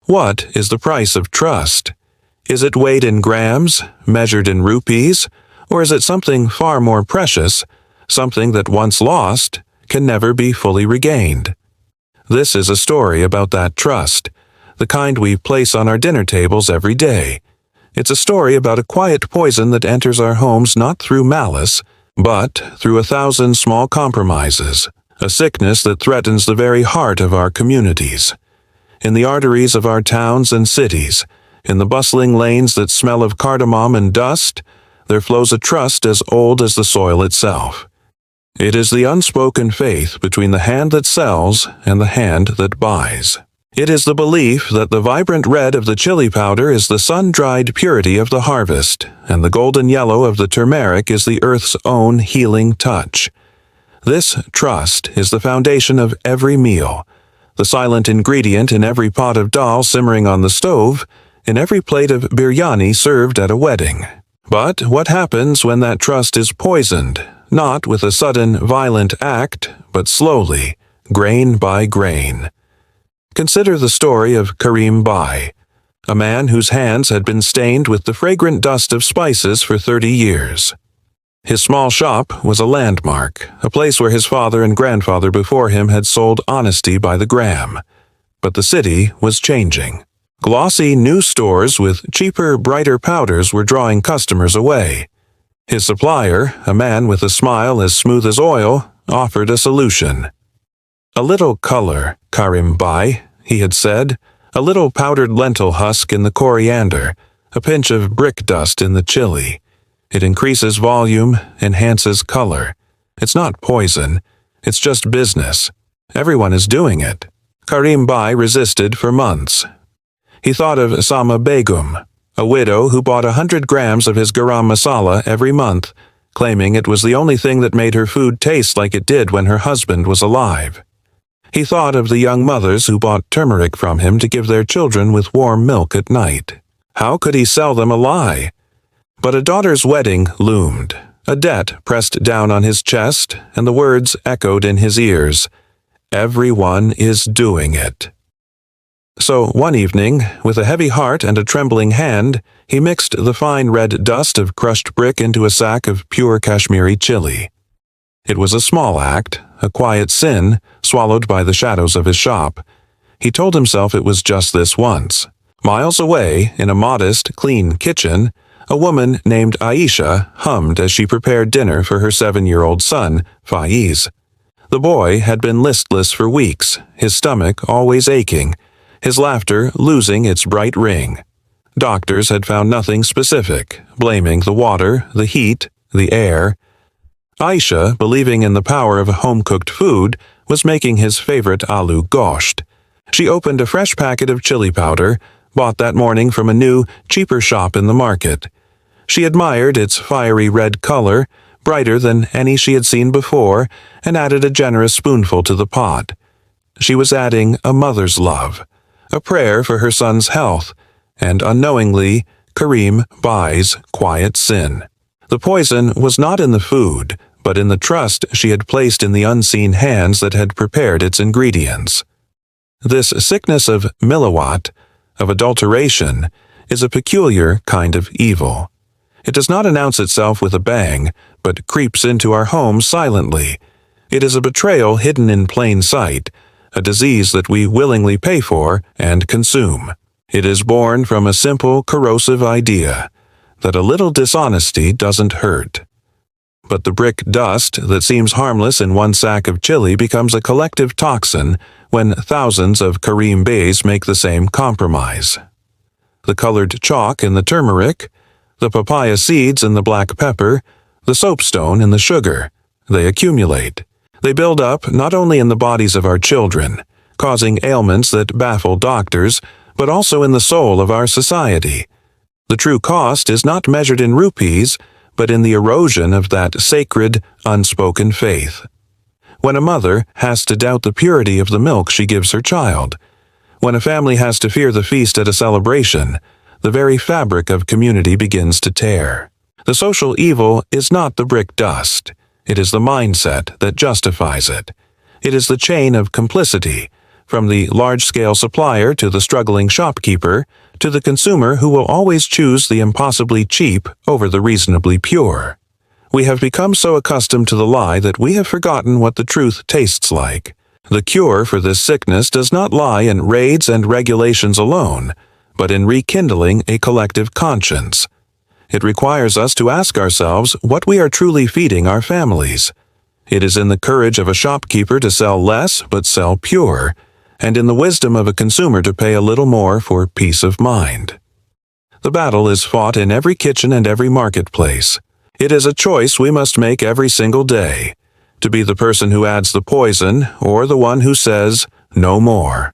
What is the price of trust? Is it weighed in grams, measured in rupees, or is it something far more precious, something that once lost can never be fully regained? This is a story about that trust, the kind we place on our dinner tables every day. It's a story about a quiet poison that enters our homes not through malice, but through 1,000 small compromises, a sickness that threatens the very heart of our communities. In the arteries of our towns and cities, in the bustling lanes that smell of cardamom and dust, there flows a trust as old as the soil itself. It is the unspoken faith between the hand that sells and the hand that buys. It is the belief that the vibrant red of the chili powder is the sun-dried purity of the harvest, and the golden yellow of the turmeric is the earth's own healing touch. This trust is the foundation of every meal, the silent ingredient in every pot of dal simmering on the stove, in every plate of biryani served at a wedding. But what happens when that trust is poisoned, not with a sudden, violent act, but slowly, grain by grain? Consider the story of Karim Bai, a man whose hands had been stained with the fragrant dust of spices for 30 years. His small shop was a landmark, a place where his father and grandfather before him had sold honesty by the gram. But the city was changing. Glossy new stores with cheaper, brighter powders were drawing customers away. His supplier, a man with a smile as smooth as oil, offered a solution. "A little color, Karim Bai," he had said, "a little powdered lentil husk in the coriander, a pinch of brick dust in the chili. It increases volume, enhances color. It's not poison. It's just business. Everyone is doing it." Karim Bai resisted for months. He thought of Sama Begum, a widow who bought 100 grams of his garam masala every month, claiming it was the only thing that made her food taste like it did when her husband was alive. He thought of the young mothers who bought turmeric from him to give their children with warm milk at night. How could he sell them a lie? But a daughter's wedding loomed. A debt pressed down on his chest, and the words echoed in his ears. Everyone is doing it. So one evening, with a heavy heart and a trembling hand, he mixed the fine red dust of crushed brick into a sack of pure Kashmiri chili. It was a small act, a quiet sin, swallowed by the shadows of his shop. He told himself it was just this once. Miles away, in a modest, clean kitchen, a woman named Aisha hummed as she prepared dinner for her 7-year-old son, Faiz. The boy had been listless for weeks, his stomach always aching, his laughter losing its bright ring. Doctors had found nothing specific, blaming the water, the heat, the air. Aisha, believing in the power of home-cooked food, was making his favorite aloo gosht. She opened a fresh packet of chili powder, bought that morning from a new, cheaper shop in the market. She admired its fiery red color, brighter than any she had seen before, and added a generous spoonful to the pot. She was adding a mother's love, a prayer for her son's health, and unknowingly, Karim Bai's quiet sin. The poison was not in the food, but in the trust she had placed in the unseen hands that had prepared its ingredients. This sickness of Milawat, of adulteration, is a peculiar kind of evil. It does not announce itself with a bang, but creeps into our homes silently. It is a betrayal hidden in plain sight, a disease that we willingly pay for and consume. It is born from a simple, corrosive idea, that a little dishonesty doesn't hurt. But the brick dust that seems harmless in one sack of chili becomes a collective toxin when thousands of Karim Bays make the same compromise. The colored chalk in the turmeric, the papaya seeds in the black pepper, the soapstone in the sugar, they accumulate. They build up not only in the bodies of our children, causing ailments that baffle doctors, but also in the soul of our society. The true cost is not measured in rupees, but in the erosion of that sacred, unspoken faith. When a mother has to doubt the purity of the milk she gives her child, when a family has to fear the feast at a celebration, the very fabric of community begins to tear. The social evil is not the brick dust. It is the mindset that justifies it. It is the chain of complicity, from the large-scale supplier to the struggling shopkeeper, to the consumer who will always choose the impossibly cheap over the reasonably pure. We have become so accustomed to the lie that we have forgotten what the truth tastes like. The cure for this sickness does not lie in raids and regulations alone, but in rekindling a collective conscience. It requires us to ask ourselves what we are truly feeding our families. It is in the courage of a shopkeeper to sell less but sell pure, and in the wisdom of a consumer to pay a little more for peace of mind. The battle is fought in every kitchen and every marketplace. It is a choice we must make every single day, to be the person who adds the poison or the one who says, "No more."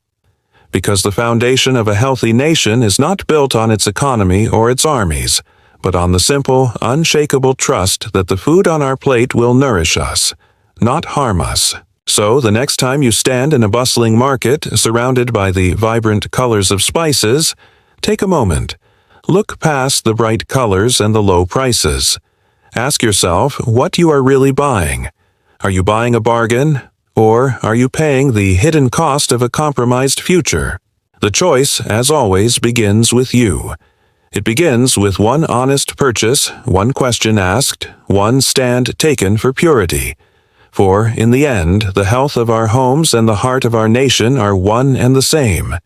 Because the foundation of a healthy nation is not built on its economy or its armies, but on the simple, unshakable trust that the food on our plate will nourish us, not harm us. So, the next time you stand in a bustling market surrounded by the vibrant colors of spices, take a moment. Look past the bright colors and the low prices. Ask yourself what you are really buying. Are you buying a bargain, or are you paying the hidden cost of a compromised future? The choice, as always, begins with you. It begins with one honest purchase, one question asked, one stand taken for purity. For, in the end, the health of our homes and the heart of our nation are one and the same.